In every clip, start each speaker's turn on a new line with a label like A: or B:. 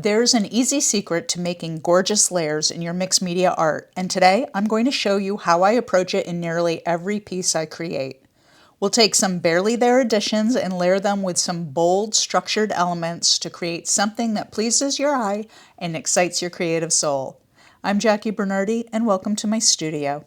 A: There's an easy secret to making gorgeous layers in your mixed media art, and today I'm going to show you how I approach it in nearly every piece I create. We'll take some barely there additions and layer them with some bold, structured elements to create something that pleases your eye and excites your creative soul. I'm Jackie Bernardi, and welcome to my studio.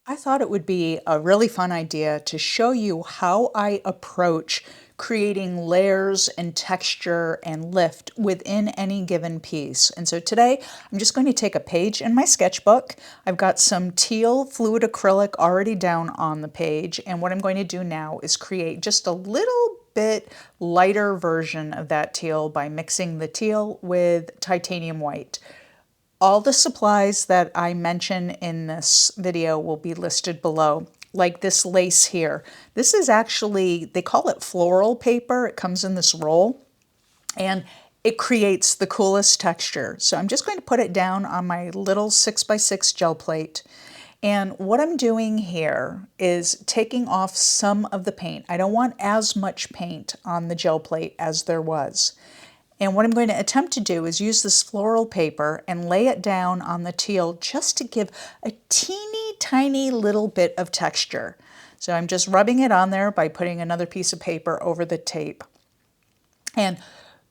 A: I thought it would be a really fun idea to show you how I approach creating layers and texture and lift within any given piece. And so today I'm just going to take a page in my sketchbook. I've got some teal fluid acrylic already down on the page, and what I'm going to do now is create just a little bit lighter version of that teal by mixing the teal with titanium white. All the supplies that I mention in this video will be listed below, like this lace here. This is actually, they call it floral paper. It comes in this roll, and it creates the coolest texture. So I'm just going to put it down on my little 6x6 gel plate. And what I'm doing here is taking off some of the paint. I don't want as much paint on the gel plate as there was. And what I'm going to attempt to do is use this floral paper and lay it down on the teal just to give a teeny tiny little bit of texture. So I'm just rubbing it on there by putting another piece of paper over the tape. And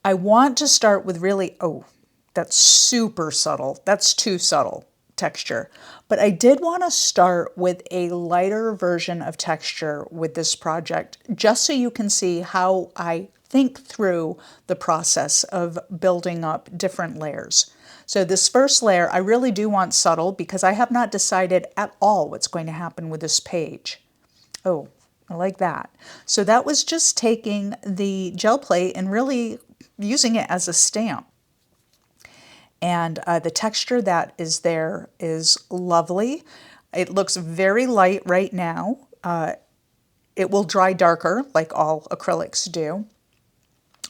A: I want to start with really, oh, that's super subtle. That's too subtle texture. But I did want to start with a lighter version of texture with this project, just so you can see how I think through the process of building up different layers. So this first layer, I really do want subtle because I have not decided at all what's going to happen with this page. Oh, I like that. So that was just taking the gel plate and really using it as a stamp. And the texture that is there is lovely. It looks very light right now. It will dry darker like all acrylics do.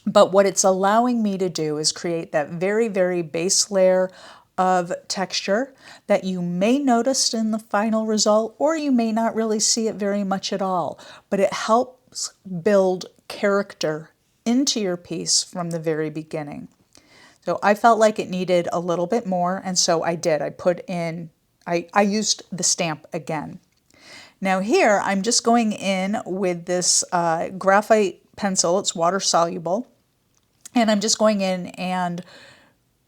A: But what it's allowing me to do is create that very, very base layer of texture that you may notice in the final result, or you may not really see it very much at all. But it helps build character into your piece from the very beginning. So I felt like it needed a little bit more, and so I did. I used the stamp again. Now here, I'm just going in with this graphite pencil. It's water soluble. And I'm just going in and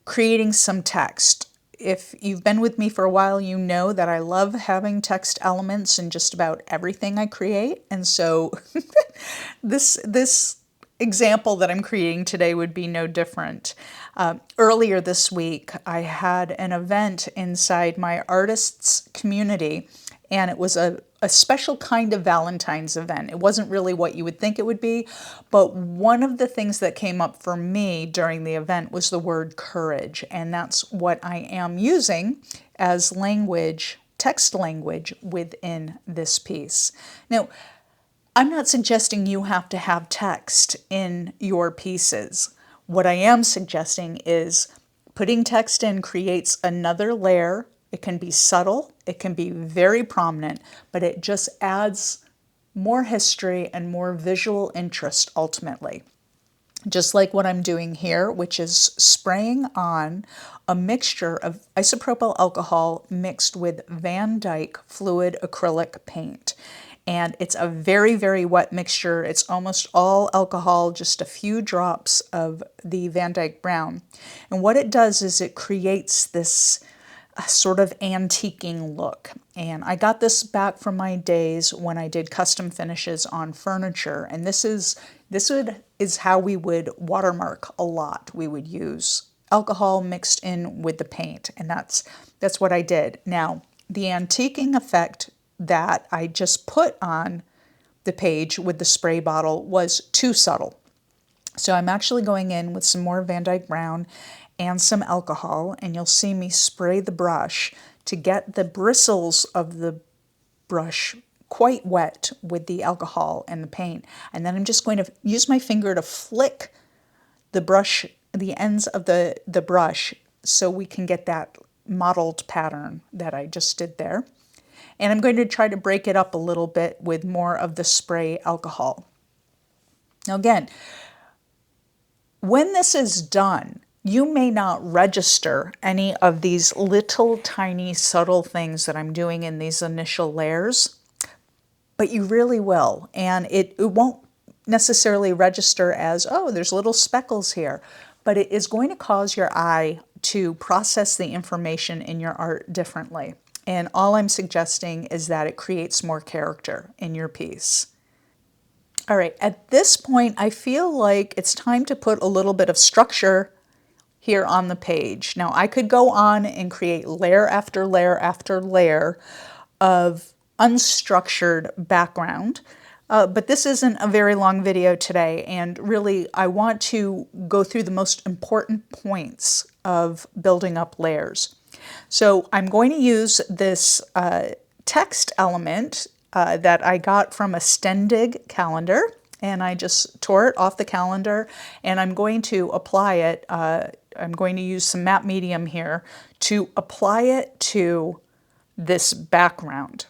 A: creating some text. If you've been with me for a while, you know that I love having text elements in just about everything I create. And so this example that I'm creating today would be no different. Earlier this week, I had an event inside my artists community, and it was a special kind of Valentine's event. It wasn't really what you would think it would be, but one of the things that came up for me during the event was the word courage, and that's what I am using as language, text language within this piece. Now, I'm not suggesting you have to have text in your pieces. What I am suggesting is putting text in creates another layer. It can be subtle, it can be very prominent, but it just adds more history and more visual interest ultimately. Just like what I'm doing here, which is spraying on a mixture of isopropyl alcohol mixed with Van Dyke fluid acrylic paint. And it's a very, very wet mixture. It's almost all alcohol, just a few drops of the Van Dyke brown. And what it does is it creates this sort of antiquing look. And I got this back from my days when I did custom finishes on furniture. And this is how we would watermark a lot. We would use alcohol mixed in with the paint, and that's what I did. Now, the antiquing effect that I just put on the page with the spray bottle was too subtle. So I'm actually going in with some more Van Dyke brown and some alcohol, and you'll see me spray the brush to get the bristles of the brush quite wet with the alcohol and the paint. And then I'm just going to use my finger to flick the brush, the ends of the brush, so we can get that mottled pattern that I just did there. And I'm going to try to break it up a little bit with more of the spray alcohol. Now again, When this is done, you may not register any of these little tiny subtle things that I'm doing in these initial layers, but you really will. And it won't necessarily register as, oh, there's little speckles here, but it is going to cause your eye to process the information in your art differently. And all I'm suggesting is that it creates more character in your piece. All right, at this point, I feel like it's time to put a little bit of structure here on the page. Now, I could go on and create layer after layer after layer of unstructured background, but this isn't a very long video today, and really I want to go through the most important points of building up layers. So I'm going to use this text element that I got from a Stendig calendar, and I just tore it off the calendar, and I'm going to apply it. I'm going to use some matte medium here to apply it to this background.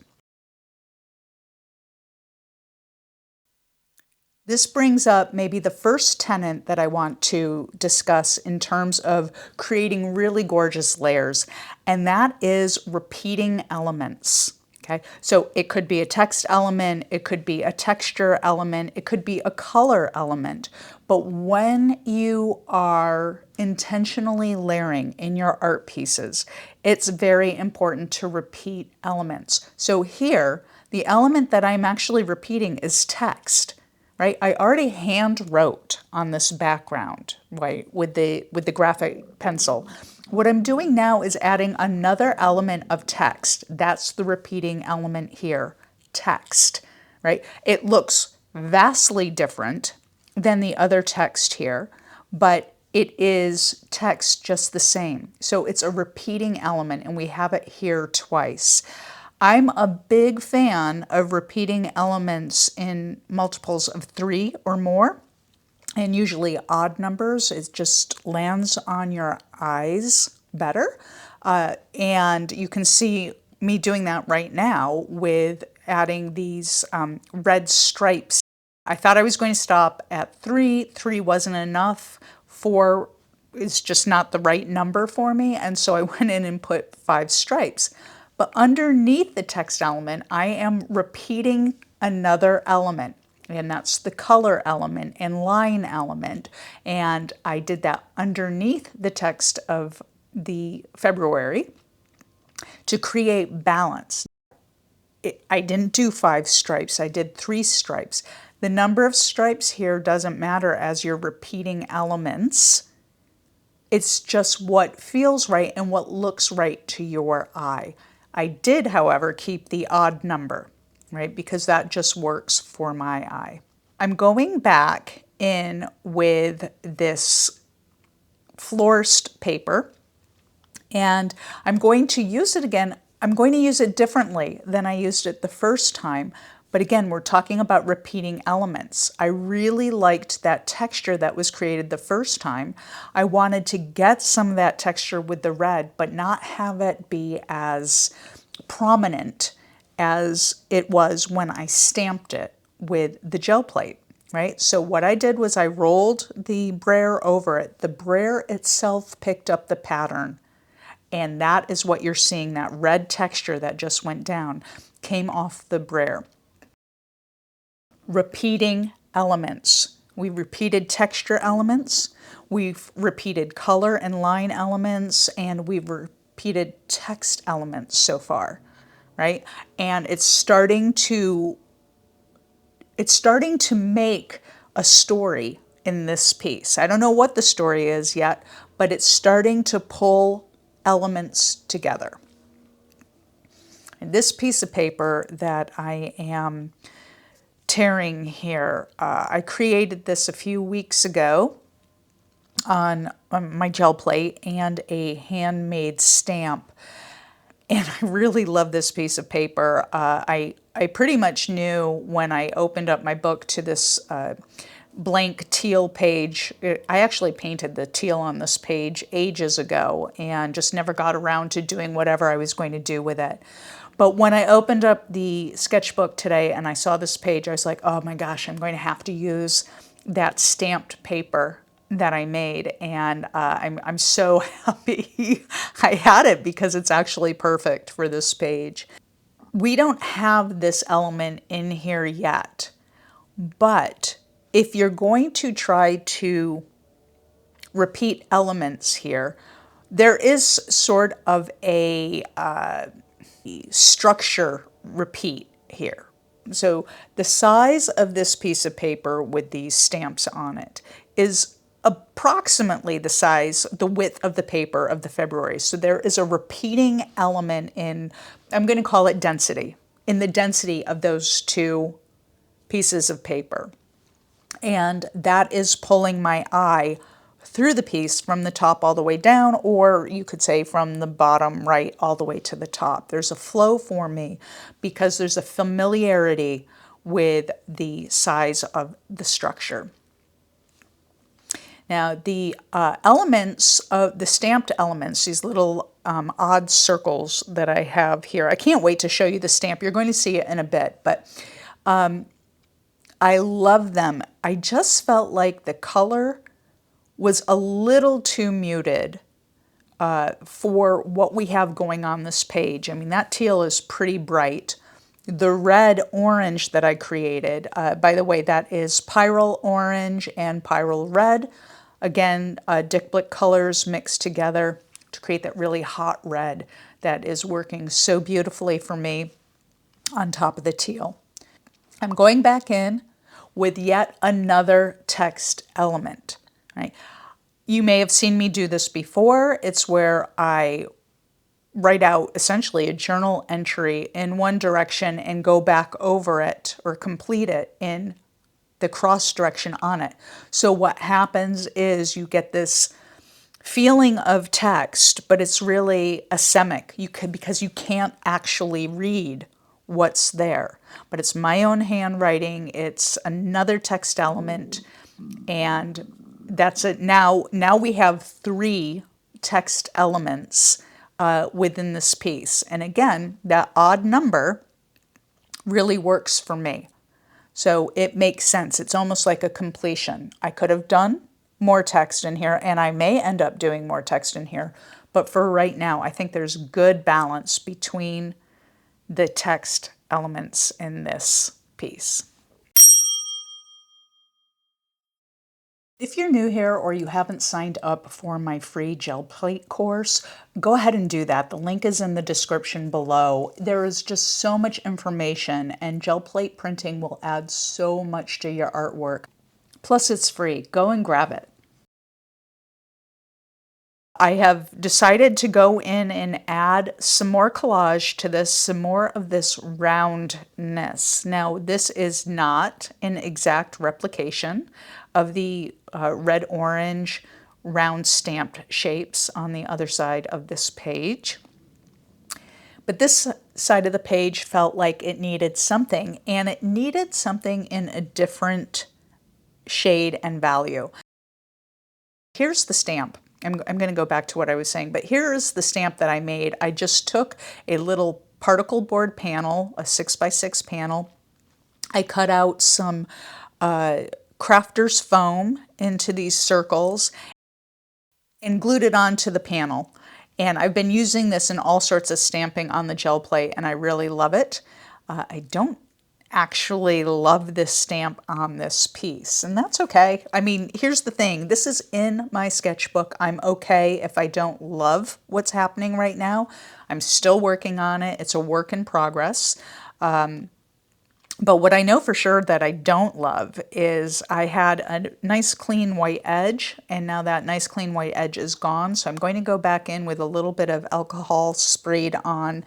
A: This brings up maybe the first tenet that I want to discuss in terms of creating really gorgeous layers, and that is repeating elements. Okay, so it could be a text element, it could be a texture element, it could be a color element. But when you are intentionally layering in your art pieces, it's very important to repeat elements. So here, the element that I'm actually repeating is text. Right? I already hand wrote on this background, right, with the graphite pencil. What I'm doing now is adding another element of text. That's the repeating element here, text, right? It looks vastly different than the other text here, but it is text just the same. So it's a repeating element, and we have it here twice. I'm a big fan of repeating elements in multiples of 3 or more, and usually odd numbers. It just lands on your eyes better. And you can see me doing that right now with adding these red stripes. I thought I was going to stop at 3. 3 wasn't enough. 4 is just not the right number for me, and so I went in and put 5 stripes. But underneath the text element, I am repeating another element, and that's the color element and line element. And I did that underneath the text of the February to create balance. I didn't do 5 stripes, I did 3 stripes. The number of stripes here doesn't matter as you're repeating elements. It's just what feels right and what looks right to your eye. I did, however, keep the odd number, right, because that just works for my eye. I'm going back in with this flourished paper, and I'm going to use it again. I'm going to use it differently than I used it the first time, but again, we're talking about repeating elements. I really liked that texture that was created the first time. I wanted to get some of that texture with the red, but not have it be as prominent as it was when I stamped it with the gel plate, right? So what I did was I rolled the brayer over it. The brayer itself picked up the pattern, and that is what you're seeing. That red texture that just went down came off the brayer. Repeating elements. We repeated texture elements, we've repeated color and line elements, and we've repeated text elements so far, right? And it's starting to make a story in this piece. I don't know what the story is yet, but it's starting to pull elements together. And this piece of paper that I am tearing here, I created this a few weeks ago on my gel plate and a handmade stamp, and I really love this piece of paper. I pretty much knew when I opened up my book to this blank teal page. I actually painted the teal on this page ages ago and just never got around to doing whatever I was going to do with it. But when I opened up the sketchbook today and I saw this page, I was like, oh my gosh, I'm going to have to use that stamped paper that I made, and I'm so happy I had it because it's actually perfect for this page. We don't have this element in here yet, but if you're going to try to repeat elements here, there is sort of a structure repeat here. So the size of this piece of paper with these stamps on it is approximately the size, the width of the paper of the February. So there is a repeating element in, I'm going to call it density, in the density of those two pieces of paper. And that is pulling my eye through the piece from the top all the way down, or you could say from the bottom right all the way to the top. There's a flow for me because there's a familiarity with the size of the structure. Now the elements of the stamped elements, these little odd circles that I have here, I can't wait to show you the stamp. You're going to see it in a bit, but I love them. I just felt like the color was a little too muted for what we have going on this page. I mean, that teal is pretty bright. The red orange that I created, by the way, that is pyrrole orange and pyrrole red. Again, Dick Blick colors mixed together to create that really hot red that is working so beautifully for me on top of the teal. I'm going back in with yet another text element. Right? You may have seen me do this before. It's where I write out essentially a journal entry in one direction and go back over it or complete it in the cross direction on it. So what happens is you get this feeling of text, but it's really asemic. Because you can't actually read what's there. But it's my own handwriting. It's another text element, and that's it. Now we have 3 text elements within this piece. And again, that odd number really works for me. So it makes sense. It's almost like a completion. I could have done more text in here, and I may end up doing more text in here. But for right now, I think there's good balance between the text elements in this piece. If you're new here or you haven't signed up for my free gel plate course, go ahead and do that. The link is in the description below. There is just so much information, and gel plate printing will add so much to your artwork. Plus, it's free. Go and grab it. I have decided to go in and add some more collage to this, some more of this roundness. Now, this is not an exact replication of the red-orange round stamped shapes on the other side of this page. But this side of the page felt like it needed something, and it needed something in a different shade and value. Here's the stamp. I'm going to go back to what I was saying, but here's the stamp that I made. I just took a little particle board panel, a 6x6 panel. I cut out some crafter's foam into these circles and glued it onto the panel. And I've been using this in all sorts of stamping on the gel plate, and I really love it. I don't actually love this stamp on this piece, and that's okay. I mean, here's the thing. This is in my sketchbook. I'm okay if I don't love what's happening right now. I'm still working on it. It's a work in progress. But what I know for sure that I don't love is I had a nice clean white edge, and now that nice clean white edge is gone. So I'm going to go back in with a little bit of alcohol sprayed on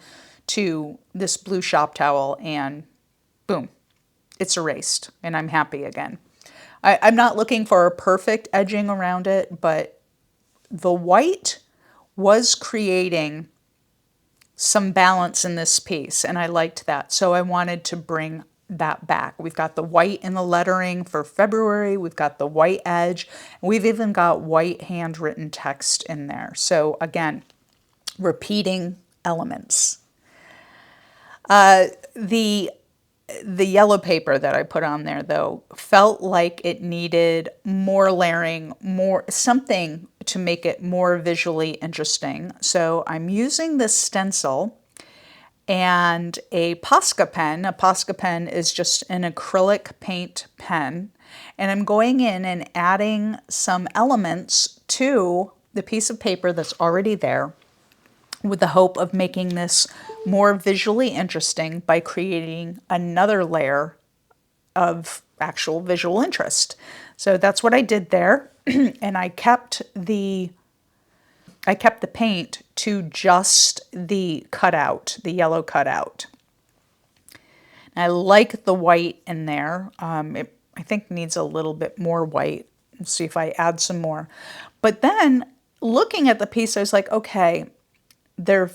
A: to this blue shop towel, and boom, it's erased, and I'm happy again. I'm not looking for a perfect edging around it, but the white was creating some balance in this piece, and I liked that. So I wanted to bring that back. We've got the white in the lettering for February. We've got the white edge. And we've even got white handwritten text in there. So again, repeating elements. The The yellow paper that I put on there, though, felt like it needed more layering, more something to make it more visually interesting. So I'm using this stencil and a Posca pen. A Posca pen is just an acrylic paint pen. And I'm going in and adding some elements to the piece of paper that's already there with the hope of making this more visually interesting by creating another layer of actual visual interest. So that's what I did there. And I kept the paint to just the cutout, the yellow cutout. I like the white in there. I think needs a little bit more white. Let's see if I add some more. But then looking at the piece, I was like, okay, there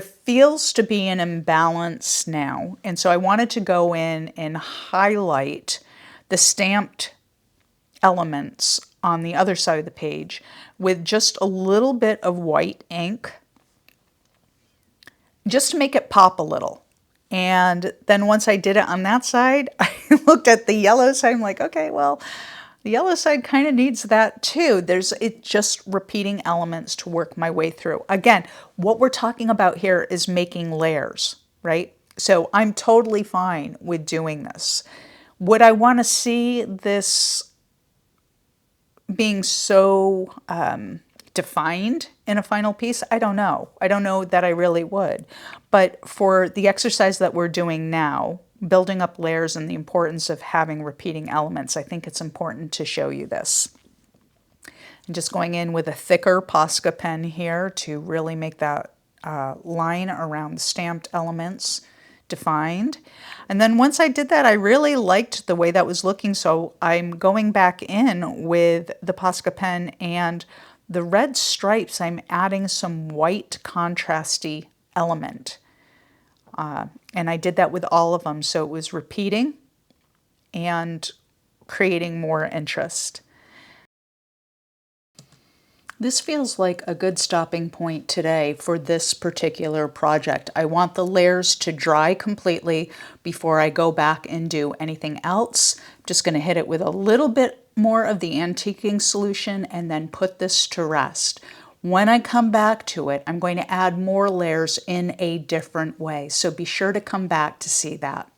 A: feels to be an imbalance now. And so I wanted to go in and highlight the stamped elements on the other side of the page with just a little bit of white ink, just to make it pop a little. And then once I did it on that side, I looked at the yellow side. I'm like, okay, well, the yellow side kind of needs that too. It's just repeating elements to work my way through. Again, what we're talking about here is making layers, right? So I'm totally fine with doing this. Would I want to see this being so defined in a final piece? I don't know. I don't know that I really would. But for the exercise that we're doing now, building up layers and the importance of having repeating elements, I think it's important to show you this. I'm just going in with a thicker Posca pen here to really make that line around the stamped elements defined. And then once I did that, I really liked the way that was looking, so I'm going back in with the Posca pen, and the red stripes, I'm adding some white contrasty element. And I did that with all of them, so it was repeating and creating more interest. This feels like a good stopping point today for this particular project. I want the layers to dry completely before I go back and do anything else. I'm just going to hit it with a little bit more of the antiquing solution and then put this to rest. When I come back to it, I'm going to add more layers in a different way, so be sure to come back to see that.